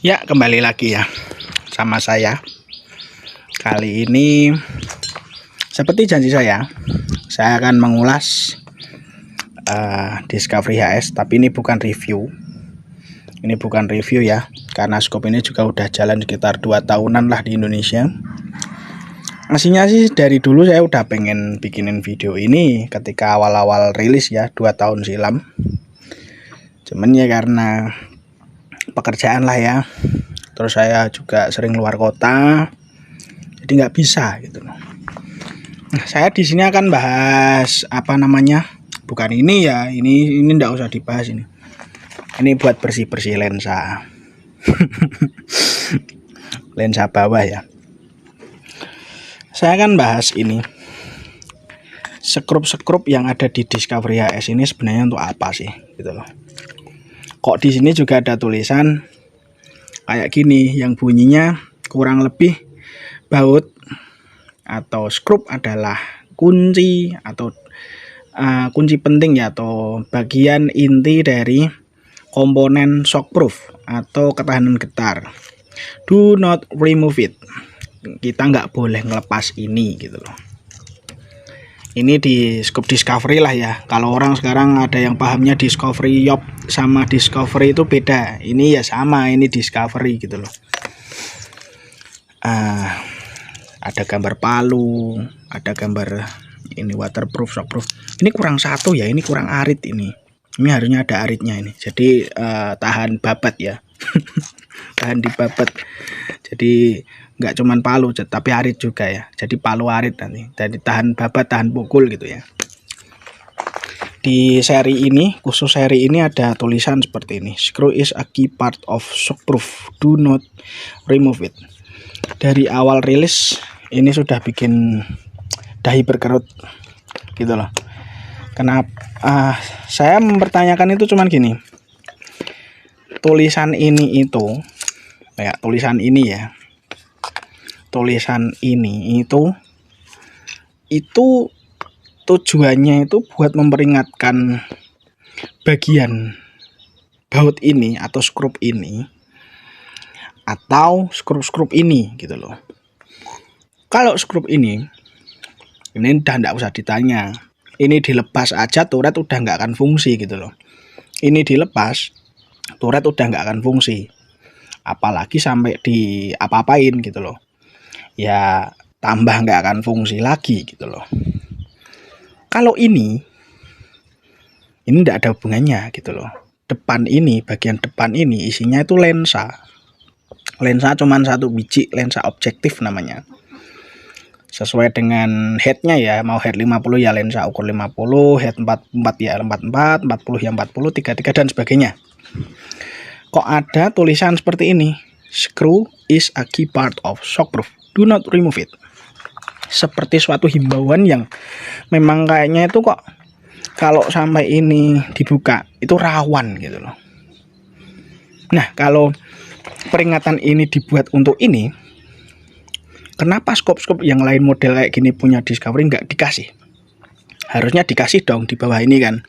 Ya, kembali lagi ya sama saya. Kali ini seperti janji saya akan mengulas Discovery HS, tapi ini bukan review. Ini bukan review ya, karena scope ini juga udah jalan sekitar 2 tahunan lah di Indonesia. Aslinya sih dari dulu saya udah pengen bikinin video ini ketika awal-awal rilis ya, 2 tahun silam. Cuman ya karena pekerjaan lah ya, terus saya juga sering luar kota, jadi nggak bisa gitu loh. Nah, saya di sini akan bahas bukan ini ya, ini nggak usah dibahas ini. Ini buat bersih-bersih lensa, lensa bawah ya. Saya akan bahas ini, skrup yang ada di Discovery HS ini sebenarnya untuk apa sih, gitu loh. Kok di sini juga ada tulisan kayak gini yang bunyinya kurang lebih baut atau skrup adalah kunci atau kunci penting ya, atau bagian inti dari komponen shockproof atau ketahanan getar. Do not remove it. Kita nggak boleh ngelepas ini gitu loh. Ini di scope Discovery lah ya. Kalau orang sekarang ada yang pahamnya Discovery Yacht sama Discovery itu beda. Ini ya sama, ini Discovery gitu loh. Ada gambar palu, ada gambar ini waterproof, shockproof. Ini kurang satu ya, ini kurang arit ini. Ini harusnya ada aritnya ini. Jadi tahan babat ya. Tahan di babat. Jadi nggak cuman palu tapi arit juga ya, jadi palu arit nanti, jadi tahan babat, tahan pukul gitu ya. Di seri ini, khusus seri ini ada tulisan seperti ini, screw is a key part of shockproof, do not remove it. Dari awal rilis ini sudah bikin dahi berkerut gitu loh. Kenapa saya mempertanyakan itu cuman gini, tulisan ini itu kayak tulisan ini ya, tulisan ini itu tujuannya itu buat memperingatkan bagian baut ini atau skrup ini atau skrup ini gitu loh. Kalau skrup ini udah nggak usah ditanya, ini dilepas aja turret udah nggak akan fungsi gitu loh. Ini dilepas turret udah nggak akan fungsi, apalagi sampai di apa-apain gitu loh. Ya tambah nggak akan fungsi lagi gitu loh. Kalau ini tidak ada hubungannya gitu loh. Depan ini, bagian depan ini isinya itu lensa cuman satu biji, lensa objektif namanya, sesuai dengan headnya ya. Mau head 50 ya lensa ukur 50, head 44 ya 44, 40 ya 40, 33 dan sebagainya. Kok ada tulisan seperti ini, screw is a key part of shockproof, do not remove it. Seperti suatu himbauan yang memang kayaknya itu kok kalau sampai ini dibuka itu rawan gitu loh. Nah, kalau peringatan ini dibuat untuk ini, kenapa skop-skop yang lain model kayak gini punya Discovery nggak dikasih? Harusnya dikasih dong di bawah ini kan.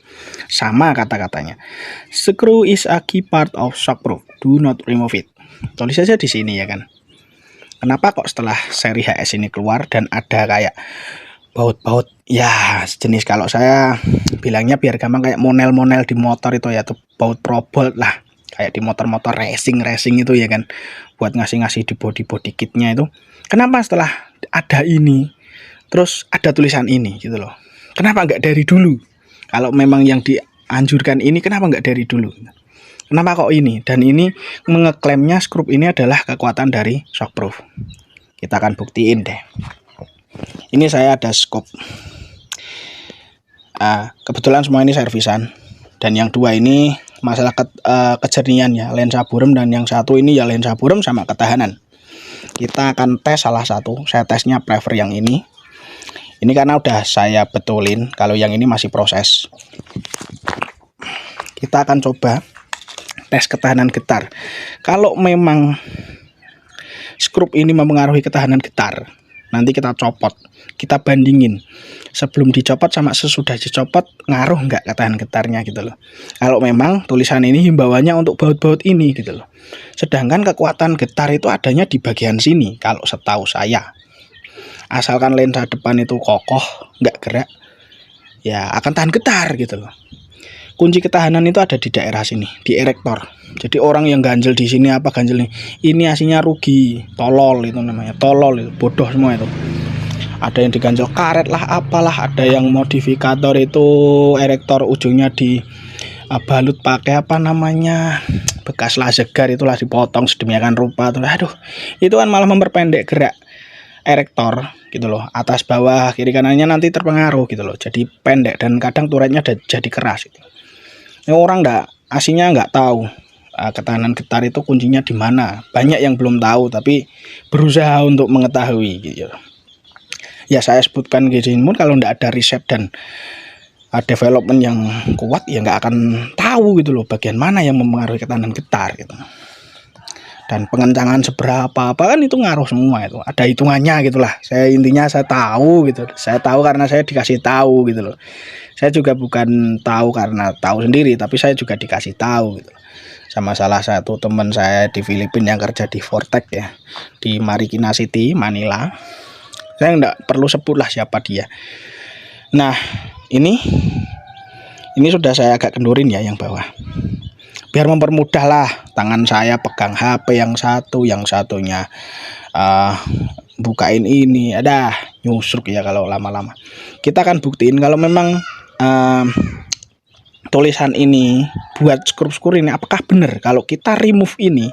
Sama kata-katanya, screw is a key part of shockproof, do not remove it. Tulis saja di sini ya kan. Kenapa kok setelah seri HS ini keluar dan ada kayak baut-baut ya sejenis, kalau saya bilangnya biar gampang kayak monel-monel di motor itu ya, tuh baut probolt lah, kayak di motor-motor racing itu ya kan, buat ngasih di body kitnya itu. Kenapa setelah ada ini terus ada tulisan ini gitu loh? Kenapa nggak dari dulu? Kalau memang yang dianjurkan ini, kenapa nggak dari dulu? Kenapa kok ini? Dan ini mengeklaimnya skrup ini adalah kekuatan dari shockproof. Kita akan buktiin deh. Ini saya ada scope. Kebetulan semua ini servisan. Dan yang dua ini masalah kejernihan ya, lensa burem, dan yang satu ini ya lensa burem sama ketahanan. Kita akan tes salah satu. Saya tesnya prefer yang ini. Ini karena udah saya betulin. Kalau yang ini masih proses. Kita akan coba tes ketahanan getar. Kalau memang skrup ini mempengaruhi ketahanan getar, nanti kita copot, kita bandingin sebelum dicopot sama sesudah dicopot, ngaruh nggak ketahanan getarnya gitu loh. Kalau memang tulisan ini himbauannya untuk baut-baut ini gitu loh, sedangkan kekuatan getar itu adanya di bagian sini kalau setahu saya. Asalkan lensa depan itu kokoh, nggak gerak, ya akan tahan getar gitu loh. Kunci ketahanan itu ada di daerah sini, di erektor. Jadi orang yang ganjel di sini apa ganjel nih? Ini aslinya rugi, tolol itu namanya, tolol itu, bodoh semua itu. Ada yang diganjel karet lah, apalah, ada yang modifikator itu erektor ujungnya di balut pakai apa namanya, bekas lasegar itulah dipotong sedemikian rupa tuh. Aduh, itu kan malah memperpendek gerak erektor gitu loh, atas bawah kiri kanannya nanti terpengaruh gitu loh, jadi pendek dan kadang turretnya jadi keras gitu. Ini orang aslinya nggak tahu ketahanan getar itu kuncinya di mana. Banyak yang belum tahu tapi berusaha untuk mengetahui gitu. Ya saya sebutkan gini, kalau nggak ada riset dan development yang kuat ya nggak akan tahu gitu loh bagian mana yang mempengaruhi ketahanan getar gitu. Dan pengencangan seberapa apa kan itu ngaruh semua, itu ada hitungannya gitulah. Intinya saya tahu gitu, saya tahu karena saya dikasih tahu gitu loh. Saya juga bukan tahu karena tahu sendiri, tapi saya juga dikasih tahu gitu sama salah satu teman saya di Filipina yang kerja di Vortex ya, di Marikina City, Manila. Saya nggak perlu sebut lah siapa dia. Nah ini sudah saya agak kendurin ya yang bawah, biar mempermudah lah tangan saya pegang HP yang satu, yang satunya bukain ini, ada nyusruk ya kalau lama-lama. Kita akan buktiin kalau memang tulisan ini buat skrup-skrup ini apakah benar kalau kita remove ini,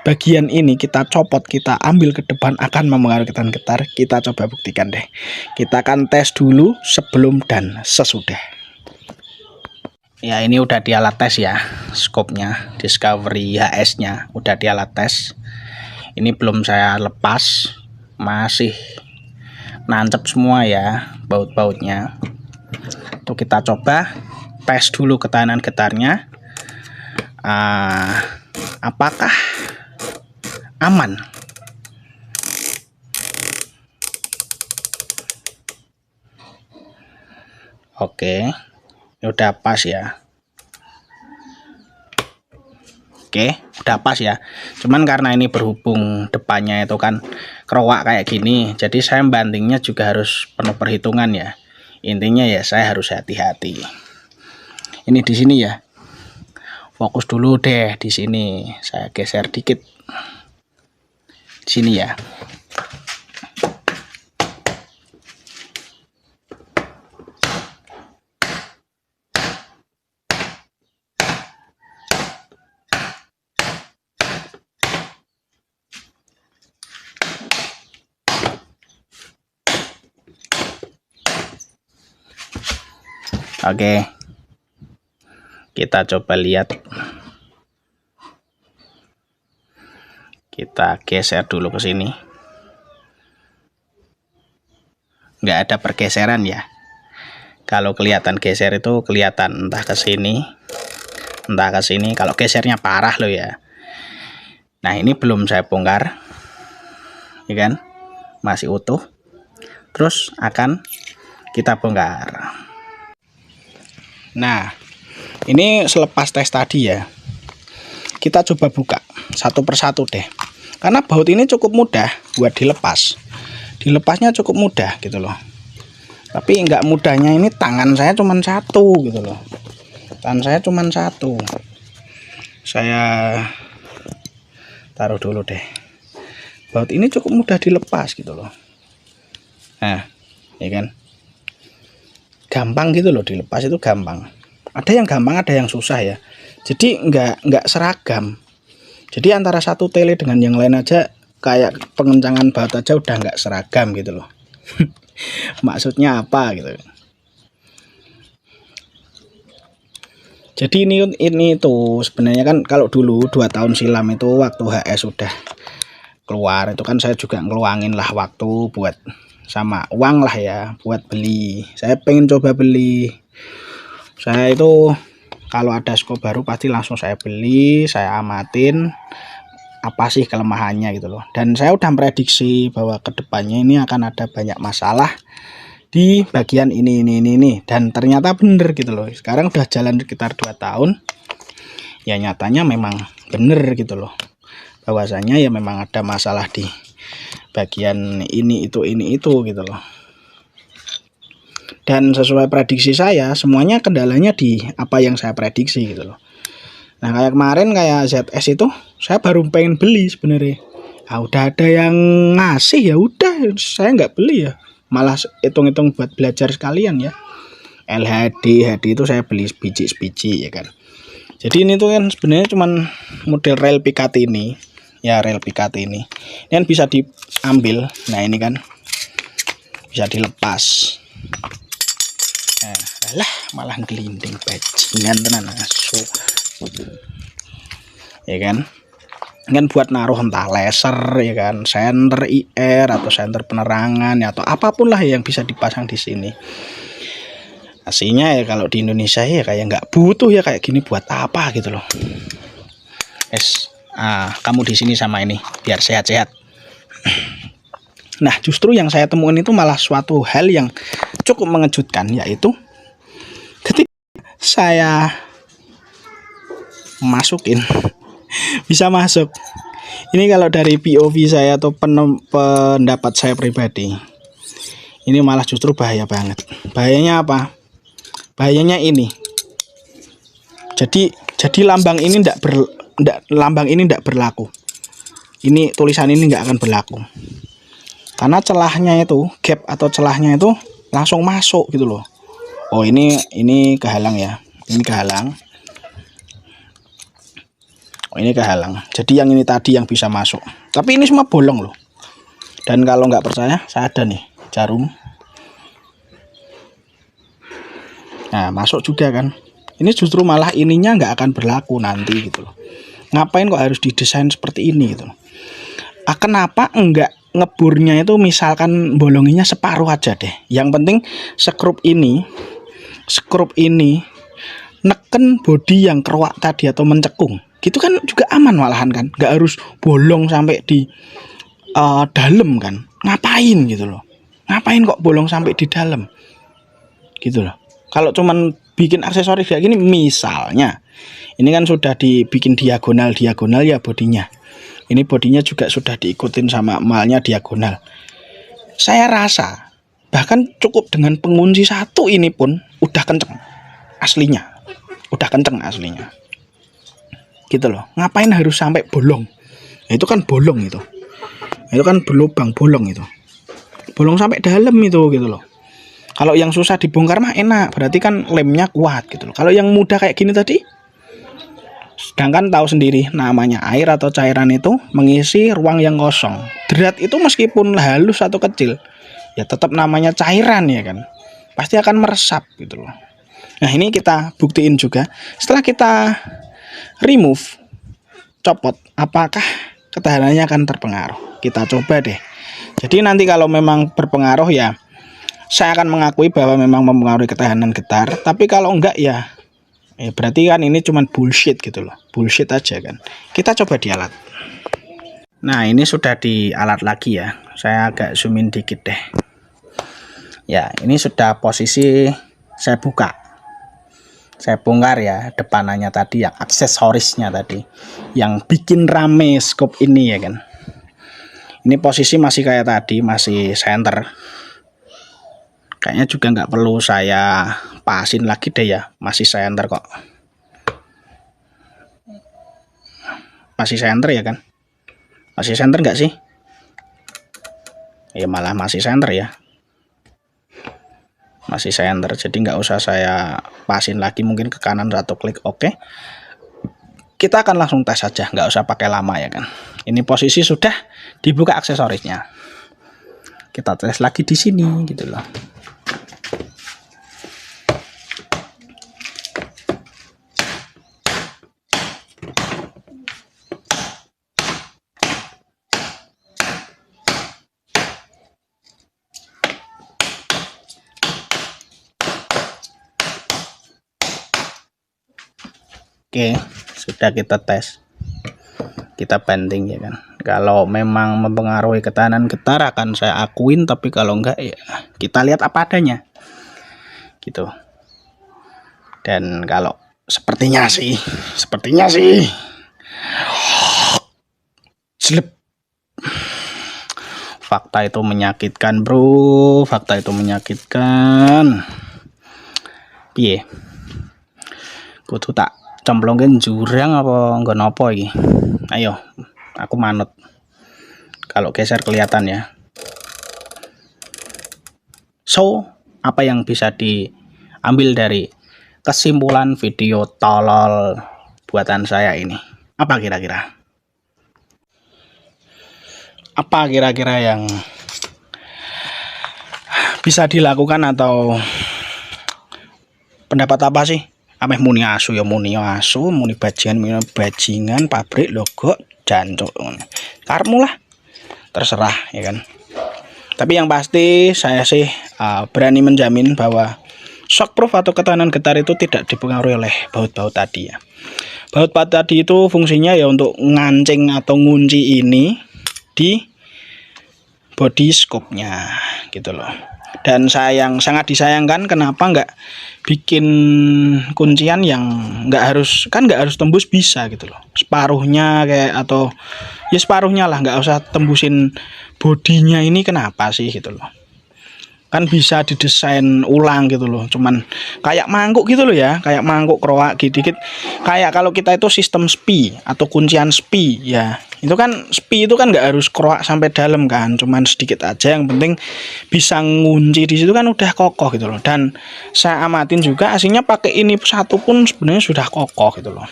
bagian ini kita copot, kita ambil ke depan akan mempengaruhi ketahanan getar. Kita coba buktikan deh. Kita akan tes dulu sebelum dan sesudah. Ya ini udah di alat tes ya, scope-nya Discovery HS-nya udah di alat tes. Ini belum saya lepas, masih nancep semua ya baut-bautnya. Tuh kita coba tes dulu ketahanan getarnya, apakah aman. Oke, udah pas ya. Oke, udah pas ya. Cuman karena ini berhubung depannya itu kan kerowak kayak gini, jadi saya bantingnya juga harus penuh perhitungan ya. Intinya ya saya harus hati-hati. Ini di sini ya. Fokus dulu deh di sini. Saya geser dikit. Di sini ya. Oke, kita coba lihat. Kita geser dulu ke sini. Nggak ada pergeseran ya. Kalau kelihatan geser itu kelihatan entah ke sini, entah ke sini. Kalau gesernya parah loh ya. Nah ini belum saya bongkar, ya kan? Masih utuh. Terus akan kita bongkar. Nah, ini selepas tes tadi ya, kita coba buka satu persatu deh. Karena baut ini cukup mudah buat dilepas. Dilepasnya cukup mudah gitu loh. Tapi nggak mudahnya ini tangan saya cuma satu gitu loh. Tangan saya cuma satu. Saya taruh dulu deh. Baut ini cukup mudah dilepas gitu loh. Nah, ya kan? Gampang gitu loh dilepas, itu gampang. Ada yang gampang, ada yang susah ya. Jadi nggak seragam. Jadi antara satu tele dengan yang lain aja kayak pengencangan baut aja udah nggak seragam gitu loh. Maksudnya apa gitu. Jadi ini tuh sebenarnya kan kalau dulu 2 tahun silam itu waktu HS sudah keluar itu kan saya juga ngeluangin lah waktu buat sama uang lah ya buat beli. Saya pengen coba beli. Saya itu kalau ada scope baru pasti langsung saya beli, saya amatin apa sih kelemahannya gitu loh. Dan saya udah prediksi bahwa kedepannya ini akan ada banyak masalah di bagian ini. Dan ternyata bener gitu loh. Sekarang udah jalan sekitar 2 tahun. Ya nyatanya memang bener gitu loh. Bahwasanya ya memang ada masalah di bagian ini itu gitu loh. Dan sesuai prediksi saya, semuanya kendalanya di apa yang saya prediksi gitu loh. Nah kayak kemarin kayak ZS itu saya baru pengen beli sebenarnya. Ah udah ada yang ngasih ya udah saya nggak beli ya. Malah hitung-hitung buat belajar sekalian ya. LHD, HD itu saya beli sebiji ya kan. Jadi ini tuh kan sebenarnya cuman model rel pikat ini. Ya rel pikat ini. Ini kan bisa diambil. Nah ini kan bisa dilepas. Nah, alah malah gelinding bajingan tenan asu. Ya kan buat naruh entah laser ya kan, senter IR atau senter penerangan ya, atau apapun lah yang bisa dipasang di sini. Aslinya ya kalau di Indonesia ya kayak nggak butuh ya kayak gini, buat apa gitu loh. Kamu di sini sama ini biar sehat-sehat. Nah justru yang saya temuin itu malah suatu hal yang cukup mengejutkan, yaitu ketika saya masukin bisa masuk. Ini kalau dari POV saya atau pendapat saya pribadi, ini malah justru bahaya banget. Bahayanya apa? Bahayanya ini. Jadi lambang ini tidak berlaku. Ini tulisan ini nggak akan berlaku. Karena celahnya itu, gap atau celahnya itu langsung masuk gitu loh. Oh, ini kehalang ya. Ini kehalang. Oh, ini kehalang. Jadi yang ini tadi yang bisa masuk. Tapi ini semua bolong loh. Dan kalau nggak percaya, saya ada nih jarum. Nah, masuk juga kan. Ini justru malah ininya nggak akan berlaku nanti gitu loh. Ngapain kok harus didesain seperti ini gitu loh. Kenapa enggak ngeburnya itu misalkan bolonginya separuh aja deh. Yang penting skrup ini neken bodi yang keruak tadi atau mencekung. Gitu kan juga aman malahan kan, nggak harus bolong sampai di dalam kan. Ngapain gitu loh, ngapain kok bolong sampai di dalam gitu loh. Kalau cuman bikin aksesoris kayak gini misalnya, ini kan sudah dibikin diagonal ya bodinya. Ini bodinya juga sudah diikutin sama emalnya diagonal. Saya rasa bahkan cukup dengan pengunci satu ini pun udah kenceng aslinya, gitu loh. Ngapain harus sampai bolong? Itu kan bolong itu kan berlubang bolong, itu bolong sampai dalam itu gitu loh. Kalau yang susah dibongkar mah enak, berarti kan lemnya kuat gitu loh. Kalau yang mudah kayak gini tadi, sedangkan tahu sendiri namanya air atau cairan itu mengisi ruang yang kosong. Drat itu meskipun halus atau kecil ya tetap namanya cairan ya kan, pasti akan meresap gitu loh. Nah ini kita buktiin juga setelah kita remove, copot, apakah ketahanannya akan terpengaruh. Kita coba deh. Jadi nanti kalau memang berpengaruh ya saya akan mengakui bahwa memang mempengaruhi ketahanan getar. Tapi kalau enggak ya berarti kan ini cuman bullshit gitu loh. Bullshit aja kan. Kita coba di alat. Nah ini sudah di alat lagi ya. Saya agak zoom in dikit deh. Ya ini sudah posisi saya buka. Saya bongkar ya depanannya tadi, yang aksesorisnya tadi, yang bikin rame scope ini ya kan. Ini posisi masih kayak tadi, masih center. Kayaknya juga nggak perlu saya pasin lagi deh ya, masih center kok. Masih center ya kan? Masih center nggak sih? Ya malah masih center ya. Masih center, jadi nggak usah saya pasin lagi, mungkin ke kanan satu klik oke. Kita akan langsung tes saja, nggak usah pakai lama ya kan. Ini posisi sudah dibuka aksesorisnya. Kita tes lagi di sini gitu loh. Oke, sudah kita tes. kita banting ya kan. Kalau memang mempengaruhi ketahanan getar akan saya akuin, tapi kalau enggak ya kita lihat apa adanya gitu. Dan kalau sepertinya sih slep, fakta itu menyakitkan bro, fakta itu menyakitkan. Piye, kudu tak cemplungin jurang apa enggak nopo iki? Ayo, aku manut. Kalau geser kelihatan ya. So, apa yang bisa diambil dari kesimpulan video tolol buatan saya ini? Apa kira-kira? Apa kira-kira yang bisa dilakukan atau pendapat apa sih? Ameh muni asu ya muni asu, muni bajingan, pabrik logo jancuk. Karmu lah. Terserah ya kan. Tapi yang pasti saya sih berani menjamin bahwa shockproof atau ketahanan getar itu tidak dipengaruhi oleh baut-baut tadi ya. Baut-baut tadi itu fungsinya ya untuk ngancing atau ngunci ini di body scope-nya gitu loh. Dan sangat disayangkan kenapa nggak bikin kuncian yang nggak harus tembus bisa gitu loh, separuhnya kayak, atau ya separuhnya lah, nggak usah tembusin bodinya ini, kenapa sih gitu loh. Kan bisa didesain ulang gitu loh, cuman kayak mangkuk gitu loh ya, kayak mangkuk kroak dikit, kayak kalau kita itu sistem SPI atau kuncian SPI ya, itu kan SPI itu kan nggak harus kroak sampai dalam kan, cuman sedikit aja, yang penting bisa ngunci di situ kan udah kokoh gitu loh. Dan saya amatin juga aslinya pakai ini satu pun sebenarnya sudah kokoh gitu loh.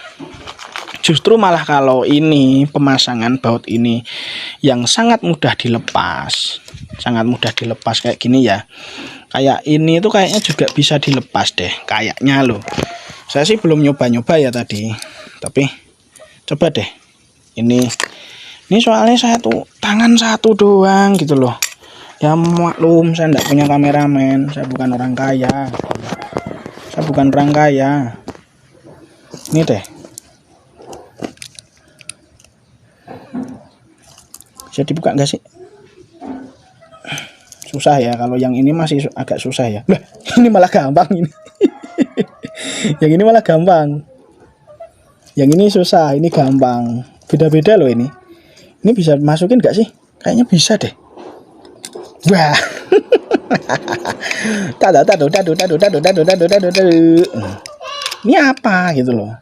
Justru malah kalau ini pemasangan baut ini yang sangat mudah dilepas kayak gini ya. Kayak ini itu kayaknya juga bisa dilepas deh, kayaknya loh. Saya sih belum nyoba-nyoba ya tadi, tapi coba deh. Ini soalnya saya tuh tangan satu doang gitu loh. Ya maklum, saya enggak punya kameramen, saya bukan orang kaya. Ini deh. Bisa dibuka enggak sih? Susah ya, kalau yang ini masih agak susah ya. Lah, ini malah gampang ini. Yang ini malah gampang. Yang ini susah, ini gampang. Beda-beda loh ini. Ini bisa masukin enggak sih? Kayaknya bisa deh. Wah. Tadu. Ini apa gitu loh.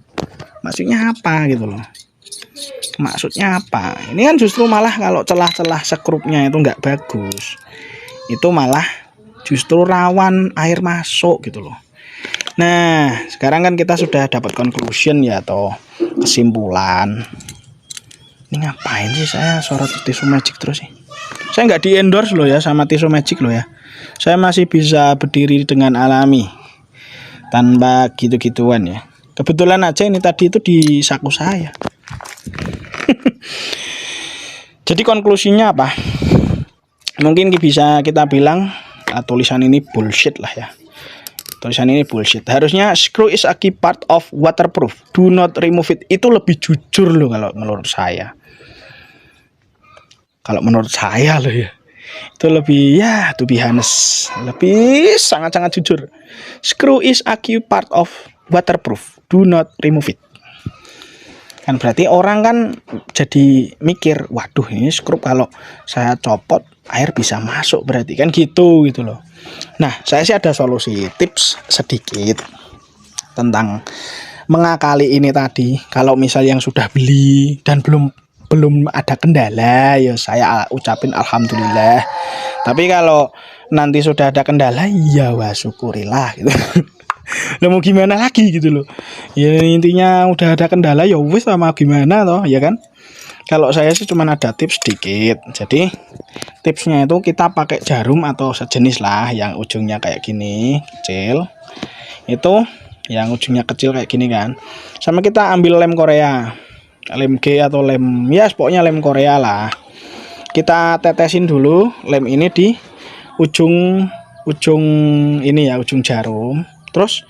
Maksudnya apa gitu loh. Ini kan justru malah kalau celah-celah sekrupnya itu nggak bagus, itu malah justru rawan air masuk gitu loh. Nah sekarang kan kita sudah dapat conclusion ya, atau kesimpulan. Ini ngapain sih saya sorot tisu magic terus sih? Saya nggak di endorse loh ya sama tisu magic loh ya. Saya masih bisa berdiri dengan alami tanpa gitu-gituan ya. Kebetulan aja ini tadi itu di saku saya. Jadi konklusinya apa? Mungkin bisa kita bilang tulisan ini bullshit lah ya. Tulisan ini bullshit. Harusnya screw is a key part of waterproof. Do not remove it. Itu lebih jujur loh kalau menurut saya. Kalau menurut saya loh ya. Itu lebih ya, to be honest, lebih sangat-sangat jujur. Screw is a key part of waterproof. Do not remove it. Kan berarti orang kan jadi mikir, waduh ini skrup kalau saya copot air bisa masuk, berarti kan gitu loh. Nah saya sih ada solusi, tips sedikit tentang mengakali ini tadi. Kalau misal yang sudah beli dan belum ada kendala ya saya ucapin alhamdulillah. Tapi kalau nanti sudah ada kendala ya wah syukurilah gitu. Lah mau gimana lagi gitu loh. Ya intinya udah ada kendala ya wis sama gimana toh ya kan. Kalau saya sih cuma ada tips sedikit. Jadi tipsnya itu kita pakai jarum atau sejenis lah yang ujungnya kayak gini, kecil. Itu yang ujungnya kecil kayak gini kan. Sama kita ambil lem Korea. Lem G atau lem ya pokoknya lem Korea lah. Kita tetesin dulu lem ini di ujung ini ya, ujung jarum. Terus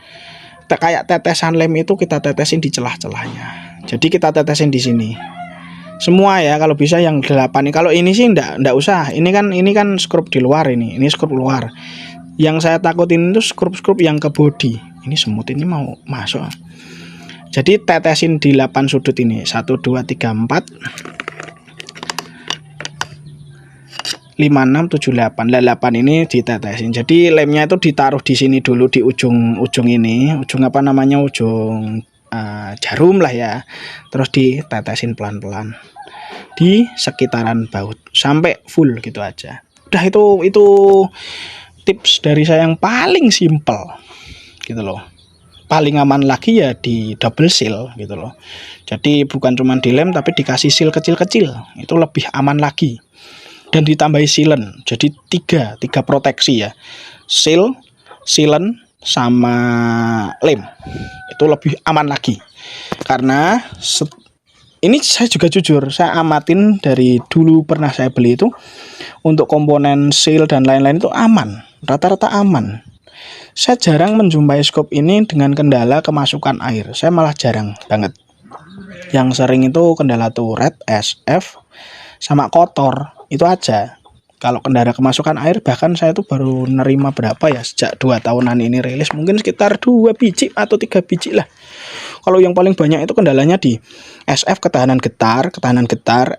kayak tetesan lem itu kita tetesin di celah-celahnya. Jadi kita tetesin di sini. semua ya, kalau bisa yang 8 nih. Kalau ini sih ndak usah. Ini kan skrup di luar ini skrup luar. Yang saya takutin itu skrup yang ke body. Ini semut ini mau masuk. Jadi tetesin di 8 sudut ini. 1 2 3 4 5 6 7 8. 8 ini ditetesin. Jadi lemnya itu ditaruh di sini dulu, di ujung ini. Ujung apa namanya? Ujung jarum lah ya. Terus ditetesin pelan-pelan di sekitaran baut sampai full gitu aja. Udah, itu tips dari saya yang paling simple gitu loh. Paling aman lagi ya di double seal gitu loh. Jadi bukan cuma dilem tapi dikasih seal kecil-kecil, itu lebih aman lagi. Dan ditambahi sealant, jadi tiga proteksi ya, seal, sealant, sama lem, itu lebih aman lagi. Karena ini saya juga jujur, saya amatin dari dulu pernah saya beli itu, untuk komponen seal dan lain-lain itu aman, rata-rata aman. Saya jarang menjumpai scope ini dengan kendala kemasukan air, saya malah jarang banget. Yang sering itu kendala turret, SF, sama kotor, itu aja. Kalau kendala kemasukan air, bahkan saya tuh baru nerima berapa ya, sejak 2 tahunan ini rilis, mungkin sekitar 2 biji atau 3 biji lah. Kalau yang paling banyak itu kendalanya di SF, ketahanan getar,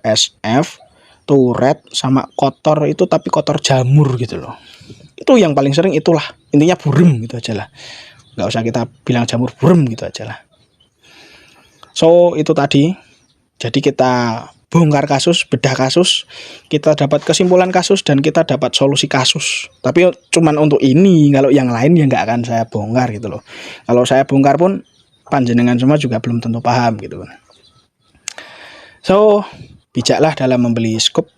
SF, turret, sama kotor itu, tapi kotor jamur gitu loh. Itu yang paling sering, itulah intinya burem gitu aja lah. Nggak usah kita bilang jamur, burem gitu aja lah. So itu tadi, jadi kita bongkar kasus, bedah kasus, kita dapat kesimpulan kasus, dan kita dapat solusi kasus. Tapi cuman untuk ini, kalau yang lain ya nggak akan saya bongkar gitu loh. Kalau saya bongkar pun panjenengan semua juga belum tentu paham gitu. So bijaklah dalam membeli scope,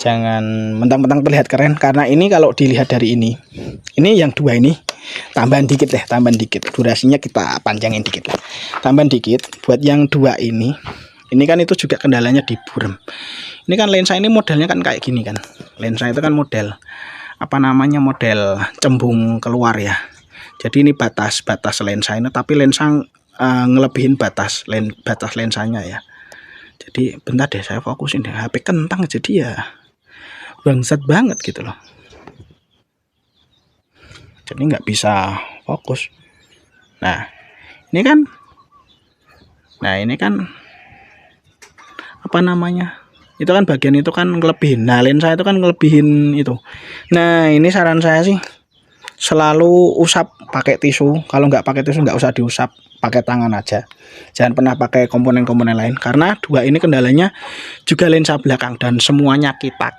jangan mentang-mentang terlihat keren. Karena ini kalau dilihat dari ini yang 2 ini tambahan dikit deh, durasinya kita panjangin dikit lah, tambahan dikit. Buat yang 2 ini kan itu juga kendalanya di burem. Ini kan lensa ini modelnya kan kayak gini kan. Lensa itu kan model apa namanya, model cembung keluar ya. Jadi ini batas lensa ini, tapi lensa ngelebihin batas lensanya ya. Jadi bentar deh, saya fokusin deh. HP kentang jadi ya bangsat banget gitu loh. Jadi nggak bisa fokus. Nah ini kan apa namanya, itu kan bagian itu kan ngelebihin. Nah lensa itu kan ngelebihin itu. Nah ini saran saya sih, selalu usap pakai tisu. Kalau nggak pakai tisu nggak usah diusap, pakai tangan aja. Jangan pernah pakai komponen-komponen lain, karena 2 ini kendalanya juga lensa belakang, dan semuanya kita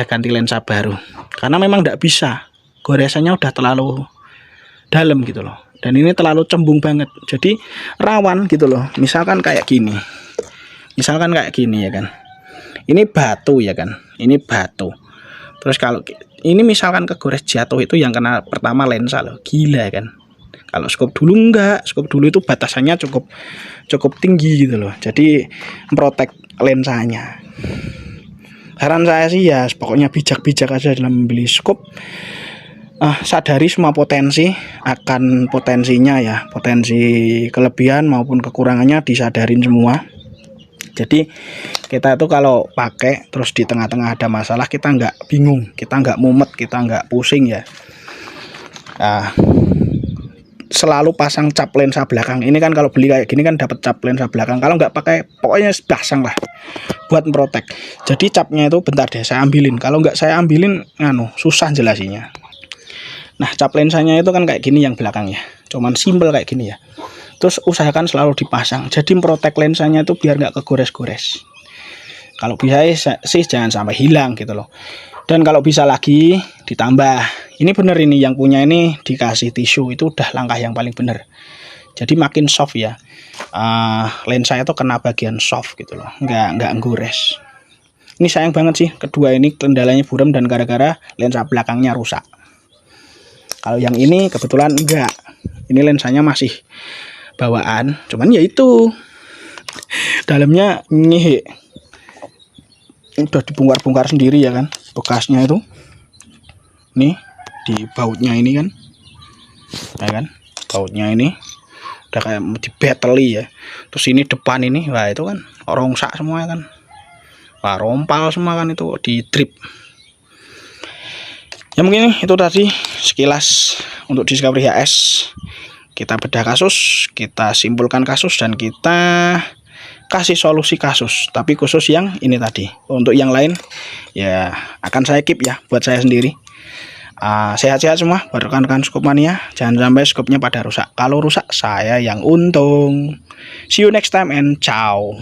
ganti lensa baru. Karena memang nggak bisa, goresannya udah terlalu dalam gitu loh. Dan ini terlalu cembung banget, jadi rawan gitu loh. Misalkan kayak gini ya kan, ini batu ya kan, ini batu. Terus kalau ini misalkan kegores jatuh, itu yang kena pertama lensa loh, gila kan. Kalau scope dulu enggak, scope dulu itu batasannya cukup tinggi gitu loh, jadi memprotek lensanya. Saran saya sih ya pokoknya bijak-bijak aja dalam membeli scope. Sadari semua potensi, akan potensinya ya, potensi kelebihan maupun kekurangannya disadarin semua. Jadi kita itu kalau pakai terus di tengah-tengah ada masalah, kita nggak bingung, kita nggak mumet, kita nggak pusing ya. Selalu pasang cap lensa belakang. Ini kan kalau beli kayak gini kan dapat cap lensa belakang. Kalau nggak pakai, pokoknya pasang lah buat memprotek. Jadi capnya itu bentar deh saya ambilin. Kalau nggak saya ambilin susah jelasinya. Nah cap lensanya itu kan kayak gini yang belakang ya, cuman simpel kayak gini ya. Terus usahakan selalu dipasang, jadi memprotek lensanya itu biar nggak kegores-gores. Kalau bisa sih jangan sampai hilang gitu loh. Dan kalau bisa lagi ditambah, ini bener, ini yang punya ini dikasih tisu, itu udah langkah yang paling bener. Jadi makin soft ya, lensa itu kena bagian soft gitu loh, nggak gores. Ini sayang banget sih, kedua ini kendalanya burem dan gara-gara lensa belakangnya rusak. Kalau yang ini kebetulan enggak, ini lensanya masih bawaan, cuman ya itu dalamnya ngehe, udah dibongkar-bongkar sendiri ya kan, bekasnya itu nih di bautnya ini kan, ya kan, bautnya ini udah kayak di battle ya. Terus ini depan ini, wah itu kan rongsak semua kan, wah rompal semua kan itu di trip. Ya mungkin itu tadi sekilas untuk Discovery HS. Kita bedah kasus, kita simpulkan kasus, dan kita kasih solusi kasus. Tapi khusus yang ini tadi. Untuk yang lain ya akan saya keep ya buat saya sendiri. Sehat-sehat semua buat rekan-rekan Skopmania. Jangan sampai skopnya pada rusak. Kalau rusak saya yang untung. See you next time and ciao.